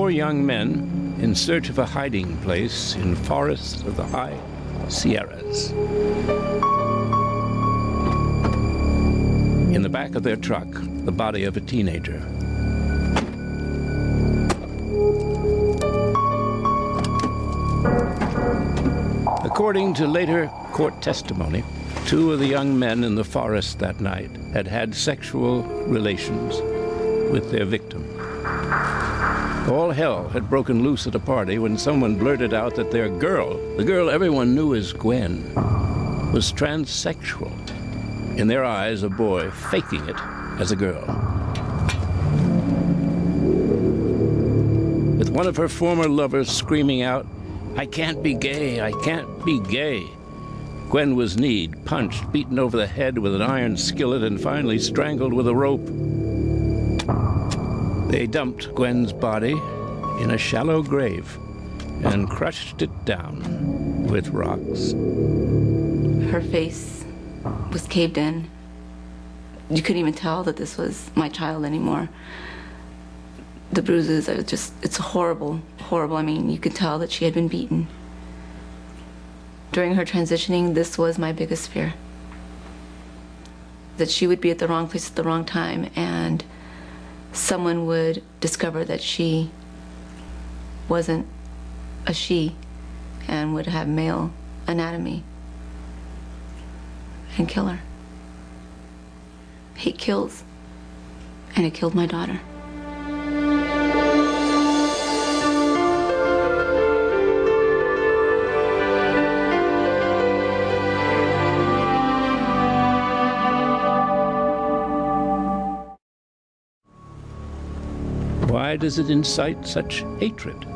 4 young men in search of a hiding place in forests of the high Sierras. In the back of their truck, the body of a teenager. According to later court testimony, 2 of the young men in the forest that night had had sexual relations with their victim. All hell had broken loose at a party when someone blurted out that their girl, the girl everyone knew as Gwen, was transsexual. In their eyes, a boy faking it as a girl. With one of her former lovers screaming out, "I can't be gay, I can't be gay," Gwen was kneed, punched, beaten over the head with an iron skillet, and finally strangled with a rope. They dumped Gwen's body in a shallow grave and crushed it down with rocks. Her face was caved in. You couldn't even tell that this was my child anymore. The bruises are just, it's horrible, horrible. I mean, you could tell that she had been beaten. During her transitioning, this was my biggest fear. That she would be at the wrong place at the wrong time, and someone would discover that she wasn't a she and would have male anatomy and kill her. Hate kills, and it killed my daughter. Why does it incite such hatred?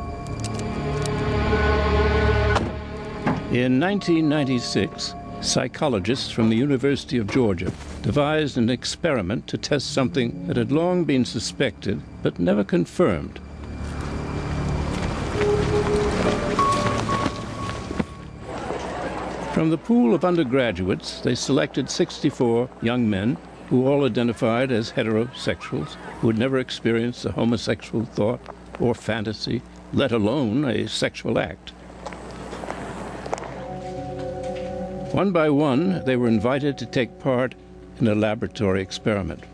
In 1996, psychologists from the University of Georgia devised an experiment to test something that had long been suspected but never confirmed. From the pool of undergraduates, they selected 64 young men who all identified as heterosexuals, who had never experienced a homosexual thought or fantasy, let alone a sexual act. One by one, they were invited to take part in a laboratory experiment.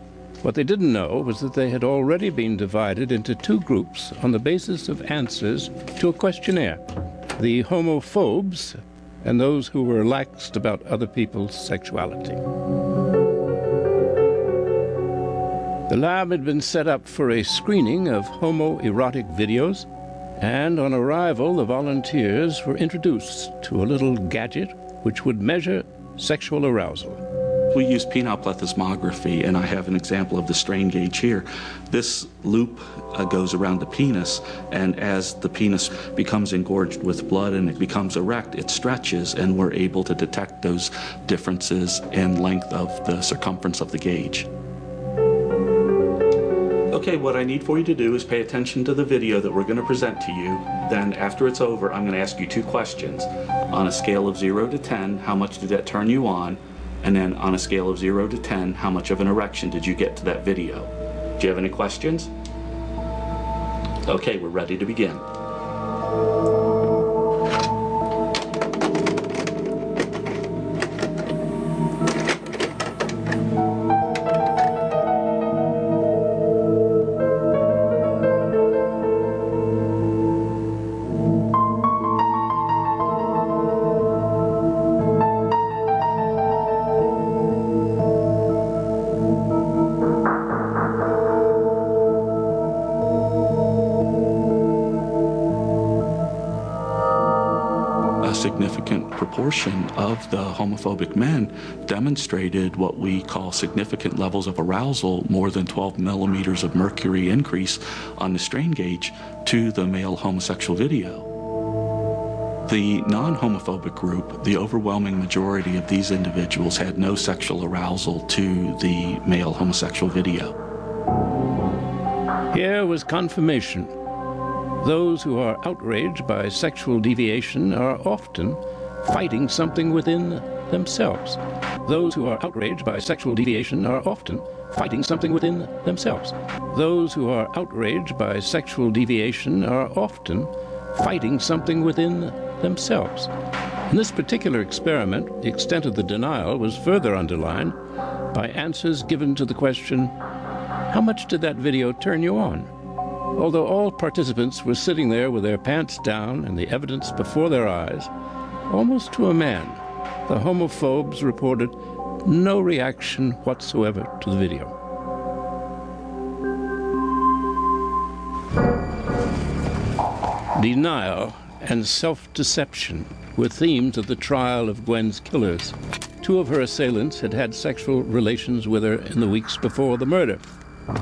What they didn't know was that they had already been divided into 2 groups on the basis of answers to a questionnaire: the homophobes and those who were laxed about other people's sexuality. The lab had been set up for a screening of homoerotic videos, and on arrival, the volunteers were introduced to a little gadget which would measure sexual arousal. We use penile plethysmography, and I have an example of the strain gauge here. This loop goes around the penis, and as the penis becomes engorged with blood and it becomes erect, it stretches, and we're able to detect those differences in length of the circumference of the gauge. Okay, what I need for you to do is pay attention to the video that we're going to present to you. Then after it's over, I'm going to ask you 2 questions. On a scale of 0 to 10, how much did that turn you on? And then on a scale of 0 to 10, how much of an erection did you get to that video? Do you have any questions? Okay, we're ready to begin. Significant proportion of the homophobic men demonstrated what we call significant levels of arousal, more than 12 millimeters of mercury increase on the strain gauge to the male homosexual video. The non-homophobic group, the overwhelming majority of these individuals had no sexual arousal to the male homosexual video. Here was confirmation. Those who are outraged by sexual deviation are often fighting something within themselves. Those who are outraged by sexual deviation are often fighting something within themselves. Those who are outraged by sexual deviation are often fighting something within themselves. In this particular experiment, the extent of the denial was further underlined by answers given to the question, "How much did that video turn you on?" Although all participants were sitting there with their pants down and the evidence before their eyes, almost to a man, the homophobes reported no reaction whatsoever to the video. Denial and self-deception were themes of the trial of Gwen's killers. Two of her assailants had had sexual relations with her in the weeks before the murder.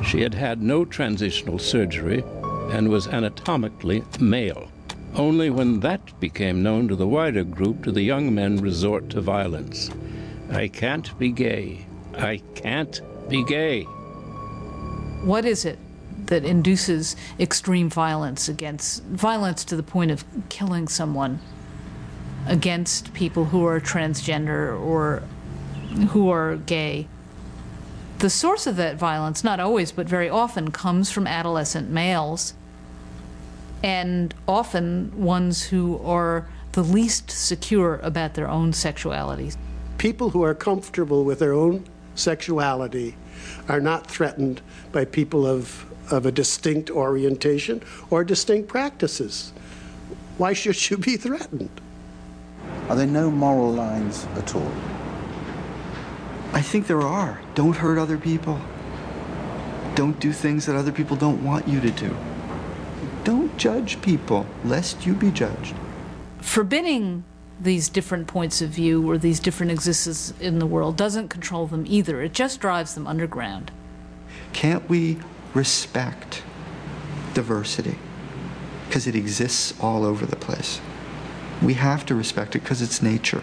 She had had no transitional surgery and was anatomically male. Only when that became known to the wider group did the young men resort to violence. "I can't be gay. I can't be gay." What is it that induces extreme violence to the point of killing someone, against people who are transgender or who are gay? The source of that violence, not always, but very often, comes from adolescent males, and often ones who are the least secure about their own sexuality. People who are comfortable with their own sexuality are not threatened by people of a distinct orientation or distinct practices. Why should you be threatened? Are there no moral lines at all? I think there are. Don't hurt other people. Don't do things that other people don't want you to do. Don't judge people, lest you be judged. Forbidding these different points of view or these different existences in the world doesn't control them either. It just drives them underground. Can't we respect diversity? Because it exists all over the place. We have to respect it because it's nature.